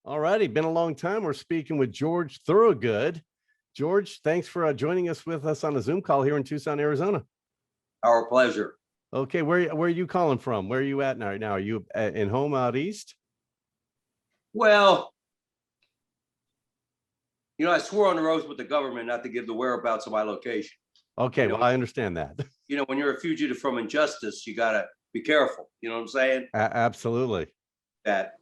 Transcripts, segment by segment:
All righty, been a long time. We're speaking with George Thorogood. George, thanks for joining us with us on a Zoom call here in Tucson, Arizona. Our pleasure. Okay, where are you calling from? Where are you at right now? Are you in home out east? Well, I swore on the oath with the government not to give the whereabouts of my location. Okay, well, I understand that. When you're a fugitive from injustice, you got to be careful. You know what I'm saying? Absolutely. That.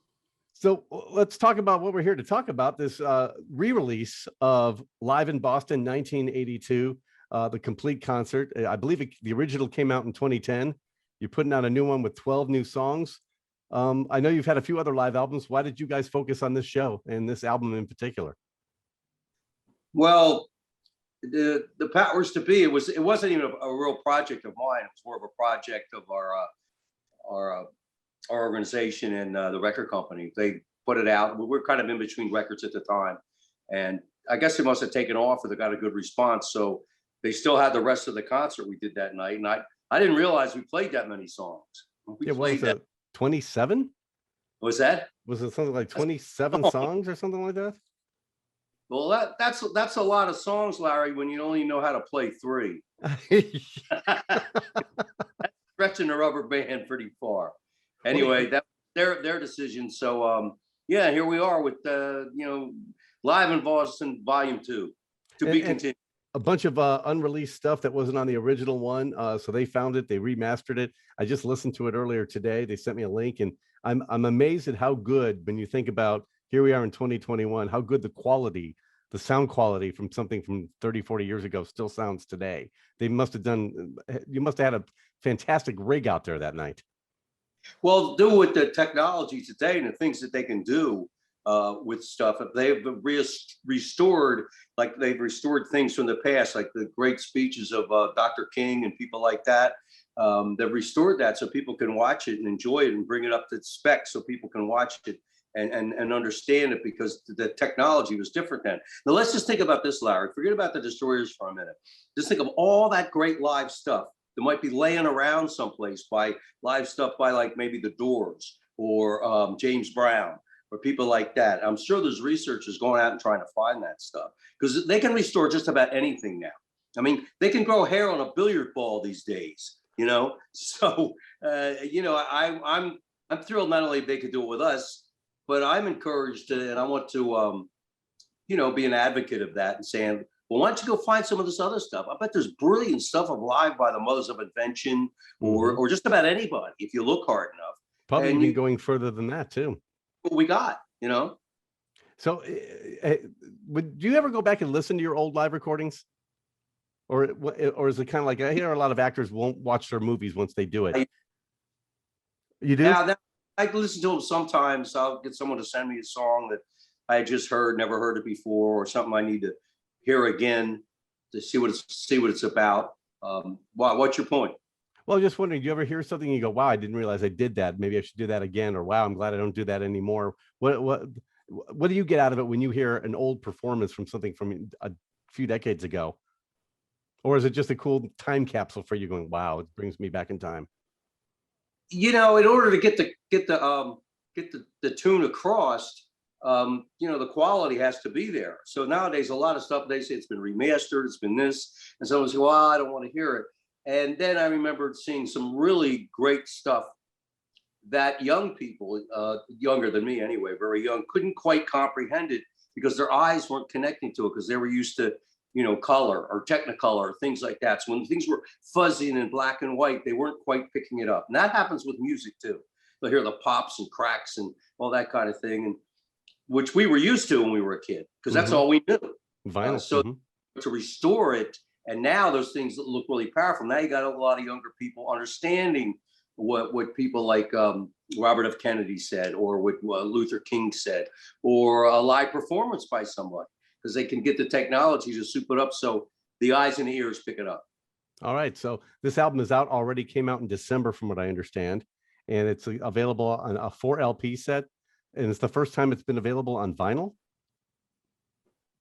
So let's talk about what we're here to talk about, this re-release of Live in Boston 1982, the complete concert. I believe the original came out in 2010. You're putting out a new one with 12 new songs. I know you've had a few other live albums. Why did you guys focus on this show and this album in particular? Well, the powers to be, it wasn't even a real project of mine. It was more of a project of our organization and the record company. They put it out. We were kind of in between records at the time, and I guess they must have taken off or they got a good response. So they still had the rest of the concert we did that night, and I didn't realize we played that many songs. Yeah, what was it, 27? Was that? Was it something like 27 songs or something like that? Well, that's a lot of songs, Larry, when you only know how to play 3. That's stretching the rubber band pretty far. Anyway, that's their decision. So yeah, here we are with Live in Boston Volume 2 to be continued. A bunch of unreleased stuff that wasn't on the original one. So they found it, they remastered it. I just listened to it earlier today. They sent me a link, and I'm amazed at how good, when you think about here we are in 2021, how good the sound quality from something from 30, 40 years ago still sounds today. You must have had a fantastic rig out there that night. Well, do with the technology today and the things that they can do with stuff. If they've restored, like they've restored things from the past, like the great speeches of Dr. King and people like that. They've restored that so people can watch it and enjoy it and bring it up to spec so people can watch it and understand it, because the technology was different then. Now let's just think about this, Larry. Forget about the Destroyers for a minute. Just think of all that great live stuff that might be laying around someplace, by live stuff by like maybe the Doors or James Brown or people like that. I'm sure there's researchers going out and trying to find that stuff, because they can restore just about anything now. I mean, they can grow hair on a billiard ball these days, So, I'm thrilled not only they could do it with us, but I'm encouraged and I want to, be an advocate of that and saying, well, why don't you go find some of this other stuff? I bet there's brilliant stuff of Live by the Mothers of Invention or just about anybody if you look hard enough. Probably even going further than that too. What we got, So would you ever go back and listen to your old live recordings? Or is it kind of like, I hear a lot of actors won't watch their movies once they do it. You do? Now, I listen to them sometimes. I'll get someone to send me a song that I had just heard, never heard it before, or something I need to hear again to see what it's about. What's your point? Well, I'm just wondering, do you ever hear something and you go, wow, I didn't realize I did that. Maybe I should do that again. Or wow, I'm glad I don't do that anymore. What do you get out of it when you hear an old performance from something from a few decades ago? Or is it just a cool time capsule for you going, wow, it brings me back in time? In order to get the tune across, the quality has to be there. So nowadays, a lot of stuff, they say it's been remastered, it's been this, and someone say, well, I don't want to hear it. And then I remembered seeing some really great stuff that young people, younger than me anyway, very young, couldn't quite comprehend it because their eyes weren't connecting to it, because they were used to color or Technicolor, things like that. So when things were fuzzy and in black and white, they weren't quite picking it up. And that happens with music too. They'll hear the pops and cracks and all that kind of thing, and which we were used to when we were a kid, because that's all we knew. Vinyl. To restore it, and now those things look really powerful. Now you got a lot of younger people understanding what people like Robert F. Kennedy said, or what Luther King said, or a live performance by someone, because they can get the technology to soup it up so the eyes and the ears pick it up. All right. So this album is out already, came out in December from what I understand, and it's available on a 4 LP set. And it's the first time it's been available on vinyl.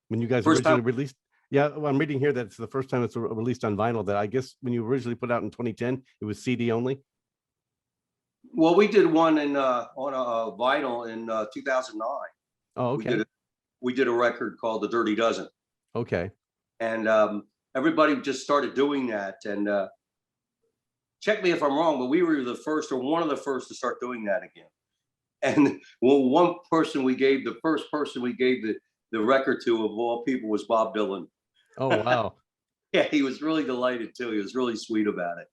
When you guys originally released. Yeah, well, I'm reading here that it's the first time it's released on vinyl. That I guess when you originally put out in 2010, it was CD only. Well, we did one on a vinyl in 2009. Oh, We did okay. a, we did a record called The Dirty Dozen, Okay. and everybody just started doing that. And check me if I'm wrong, but we were the first or one of the first to start doing that again. And well, the first person we gave the record to of all people was Bob Dylan. Oh, wow. Yeah, he was really delighted too. He was really sweet about it.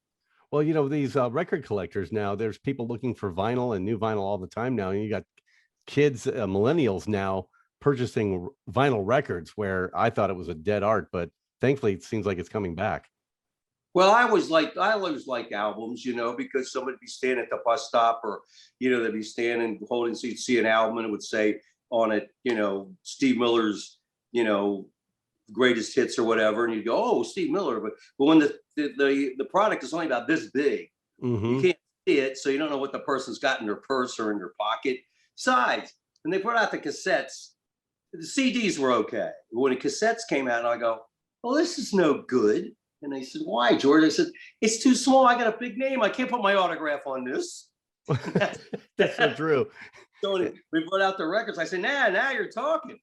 Well, these record collectors now, there's people looking for vinyl and new vinyl all the time now. And you got kids, millennials now purchasing vinyl records where I thought it was a dead art, but thankfully it seems like it's coming back. Well, I always like albums, because somebody'd be standing at the bus stop, or they'd be standing holding, so you'd see an album and it would say on it, Steve Miller's, greatest hits or whatever, and you go, oh, Steve Miller. But when the product is only about this big, you Hmm. can't see it, so you don't know what the person's got in their purse or in their pocket. Besides, when they put out the cassettes, the CDs were okay. When the cassettes came out, and I go, well, this is no good. And they said, why, George? I said, it's too small. I got a big name. I can't put my autograph on this. That's so true. So we brought out the records. I said, now you're talking.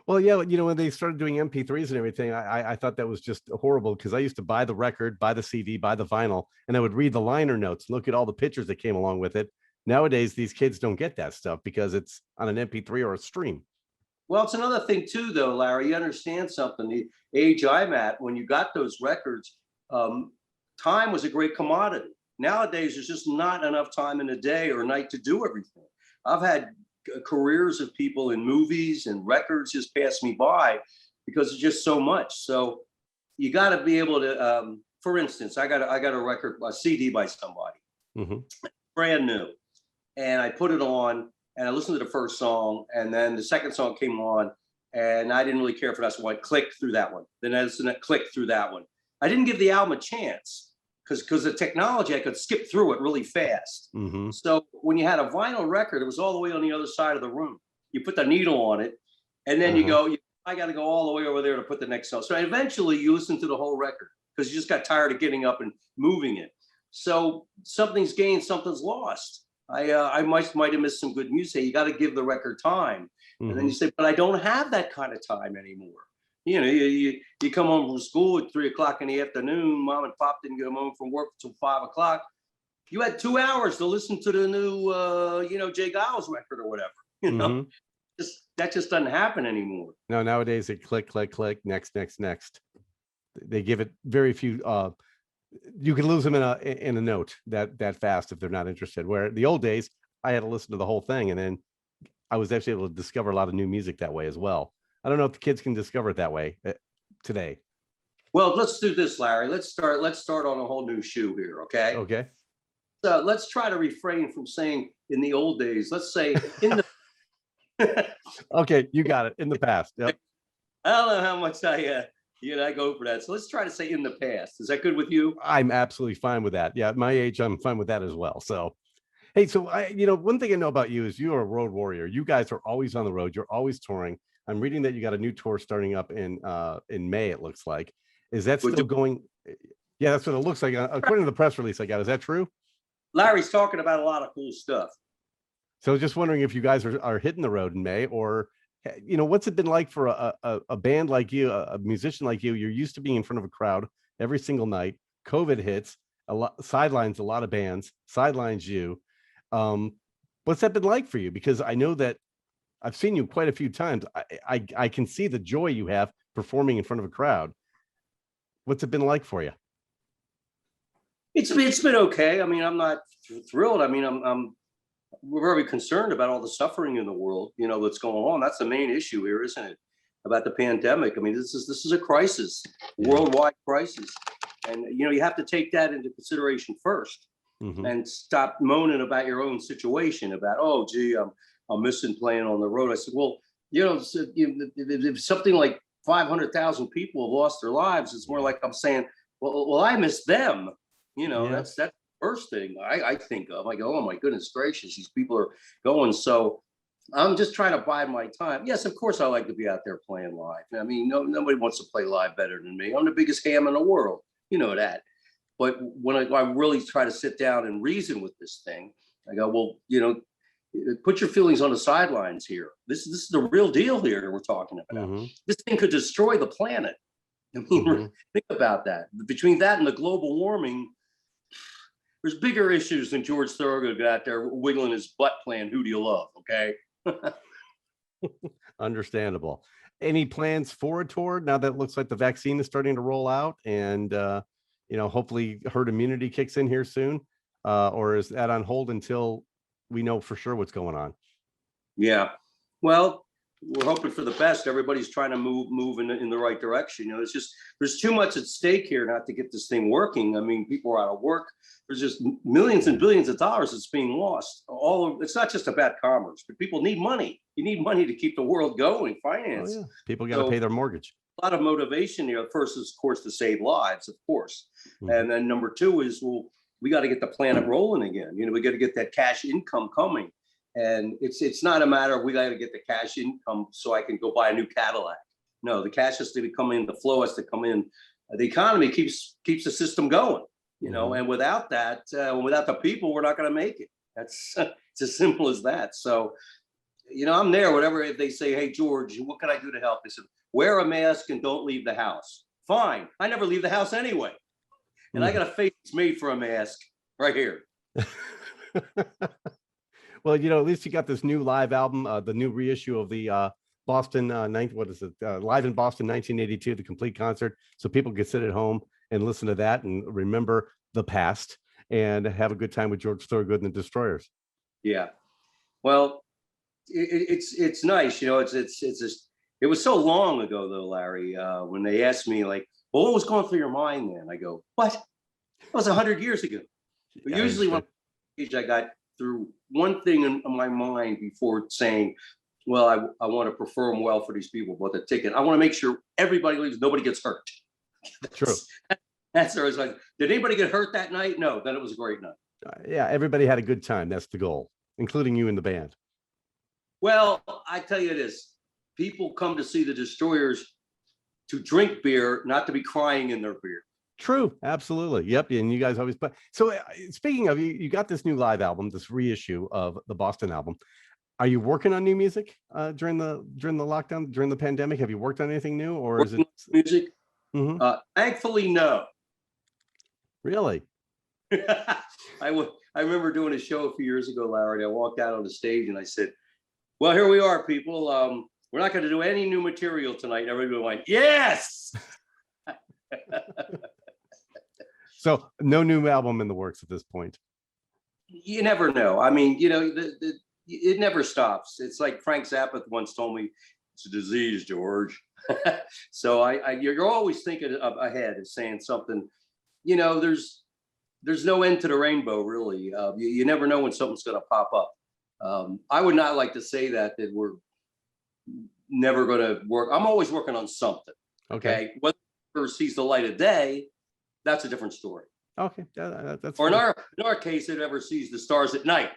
Well, yeah, when they started doing MP3s and everything, I thought that was just horrible because I used to buy the record, buy the CD, buy the vinyl, and I would read the liner notes, look at all the pictures that came along with it. Nowadays, these kids don't get that stuff because it's on an MP3 or a stream. Well, it's another thing too, though, Larry. You understand something? The age I'm at, when you got those records, um, time was a great commodity. Nowadays, there's just not enough time in a day or night to do everything. I've had careers of people in movies and records just pass me by because it's just so much. So you got to be able to. For instance, I got a record, a CD by somebody, Hmm. brand new, and I put it on and I listened to the first song, and then the second song came on, and I didn't really care for that, so I clicked through that one. Then I listened to click through that one. I didn't give the album a chance because the technology, I could skip through it really fast. Hmm. So when you had a vinyl record, it was all the way on the other side of the room. You put the needle on it, and then you Uh-huh. go, I got to go all the way over there to put the next song. So eventually you listen to the whole record because you just got tired of getting up and moving it. So something's gained, something's lost. I might have missed some good music. You got to give the record time, and then Hmm. you say, but I don't have that kind of time anymore. You come home from school at 3 o'clock in the afternoon. Mom and pop didn't get home from work until 5 o'clock. You had 2 hours to listen to the new, Jay Giles record or whatever. You know, Hmm. just that just doesn't happen anymore. No, nowadays they click, click, click, next, next, next. They give it very few. You can lose them in a note that fast if they're not interested. Where the old days, I had to listen to the whole thing, and then I was actually able to discover a lot of new music that way as well. I don't know if the kids can discover it that way today. Well, let's do this, Larry. Let's start on a whole new shoe here, okay? Okay. So let's try to refrain from saying in the old days. Let's say in the Okay, you got it. In the past. Yep. I don't know how much I go for that. So let's try to say in the past. Is that good with you? I'm absolutely fine with that. Yeah, at my age, I'm fine with that as well. So, hey, so one thing I know about you is you are a road warrior. You guys are always on the road. You're always touring. I'm reading that you got a new tour starting up in May. It looks like. Is that Would still you- going? Yeah, that's what it looks like. According to the press release I got, is that true? Larry's talking about a lot of cool stuff. So just wondering if you guys are hitting the road in May, or what's it been like for a band like you, a musician like you? You're used to being in front of a crowd every single night. COVID hits, sidelines a lot of bands, sidelines you. Um, what's that been like for you? Because I know that I've seen you quite a few times. I can see the joy you have performing in front of a crowd. What's it been like for you? It's been okay. I mean, I'm not thrilled. I mean, I'm we're very concerned about all the suffering in the world, that's going on. That's the main issue here, isn't it? About the pandemic. I mean, this is a crisis, Yeah. worldwide crisis. And you have to take that into consideration first Hmm. and stop moaning about your own situation about, oh gee, I'm missing playing on the road. I said, well, if something like 500,000 people have lost their lives, it's more like I'm saying, well, I miss them. Yeah. That's the first thing I think of. I go, oh my goodness gracious, these people are going. So I'm just trying to bide my time. Yes, of course I like to be out there playing live. I mean, nobody wants to play live better than me. I'm the biggest ham in the world. You know that. But when I really try to sit down and reason with this thing, I go, well, put your feelings on the sidelines here. This is the real deal here that we're talking about. This thing could destroy the planet. I mean, think about that. Between that and the global warming, there's bigger issues than George Thorogood out there wiggling his butt playing Who Do You Love, okay? Understandable. Any plans for a tour now that it looks like the vaccine is starting to roll out and, hopefully herd immunity kicks in here soon? Or is that on hold until we know for sure what's going on? Yeah. Well, we're hoping for the best. Everybody's trying to move in the right direction. It's just there's too much at stake here not to get this thing working. I mean, people are out of work. There's just millions and billions of dollars that's being lost. It's not just about commerce, but people need money. You need money to keep the world going. Finance. Oh, yeah. People got to pay their mortgage. A lot of motivation here. First is, of course, to save lives, of course, and then number two is, well, we got to get the planet rolling again. We got to get that cash income coming. And it's not a matter of we got to get the cash income so I can go buy a new Cadillac. No, the cash has to come in, the flow has to come in. The economy keeps the system going, and without that, without the people, we're not going to make it. That's it's as simple as that. So, I'm there, whatever. If they say, hey, George, what can I do to help? They said, wear a mask and don't leave the house. Fine. I never leave the house anyway. And I got a face made for a mask right here. Well, at least you got this new live album, the new reissue of the Boston, Live in Boston 1982, the complete concert. So people can sit at home and listen to that and remember the past and have a good time with George Thorogood and the Destroyers. Yeah. Well, it's nice. It was so long ago, though, Larry, when they asked me, like, well, what was going through your mind then? I go, what? That was 100 years ago. But usually when I got through one thing in my mind before saying, well, I want to perform well for these people, but the ticket, I want to make sure everybody leaves, nobody gets hurt. True. That's where I was like, did anybody get hurt that night? No, then it was a great night. Yeah, everybody had a good time. That's the goal, including you and the band. Well, I tell you this, people come to see the Destroyers to drink beer, not to be crying in their beer. True. Absolutely. Yep. And you guys always play. So speaking of, you got this new live album, this reissue of the Boston album. Are you working on new music during the lockdown, during the pandemic? Have you worked on anything new, or is it music? Thankfully, no. Really? I remember doing a show a few years ago, Larry. I walked out on the stage and I said, well, here we are, people. We're not going to do any new material tonight. And everybody went, yes. So no new album in the works at this point. You never know. I mean, it never stops. It's like Frank Zappa once told me, it's a disease, George. So you're always thinking ahead and saying something. There's no end to the rainbow, really. You never know when something's going to pop up. I would not like to say that we're never going to work. I'm always working on something. Okay. Whether it sees the light of day, that's a different story. Okay. That's or in our case, it ever sees the stars at night.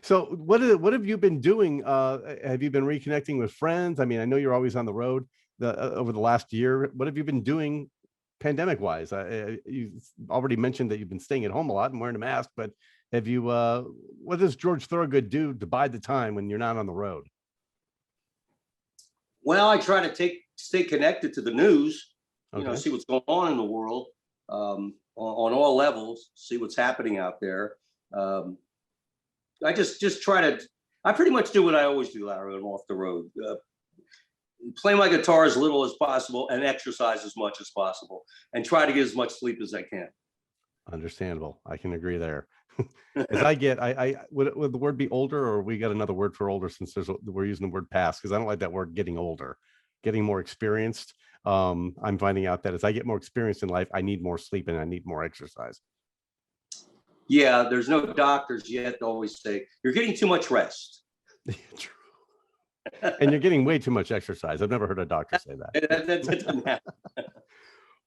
So what have you been doing? Have you been reconnecting with friends? I mean, I know you're always on the road over the last year. What have you been doing pandemic wise? You already mentioned that you've been staying at home a lot and wearing a mask, but have you, what does George Thorogood do to bide the time when you're not on the road? Well, I try to stay connected to the news, see what's going on in the world, on all levels, see what's happening out there. I just try to, I pretty much do what I always do, Larry, when I'm off the road. Play my guitar as little as possible and exercise as much as possible and try to get as much sleep as I can. Understandable. I can agree there. As I get, would the word be older, or we got another word for older since we're using the word past? Because I don't like that word getting older, getting more experienced. I'm finding out that as I get more experience in life, I need more sleep and I need more exercise. Yeah, there's no doctors yet to always say you're getting too much rest. True. And you're getting way too much exercise. I've never heard a doctor say that. That doesn't happen.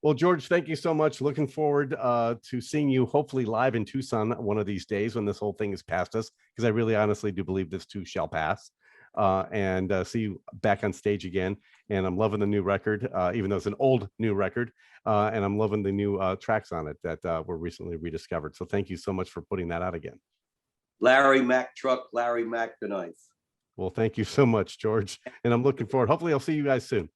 Well, George, thank you so much. Looking forward to seeing you hopefully live in Tucson one of these days when this whole thing is past us, because I really honestly do believe this too shall pass. And see you back on stage again. And I'm loving the new record, even though it's an old new record. And I'm loving the new tracks on it that were recently rediscovered. So thank you so much for putting that out again. Larry Mack truck, Larry Mack the knife. Well, thank you so much, George. And I'm looking forward. Hopefully I'll see you guys soon.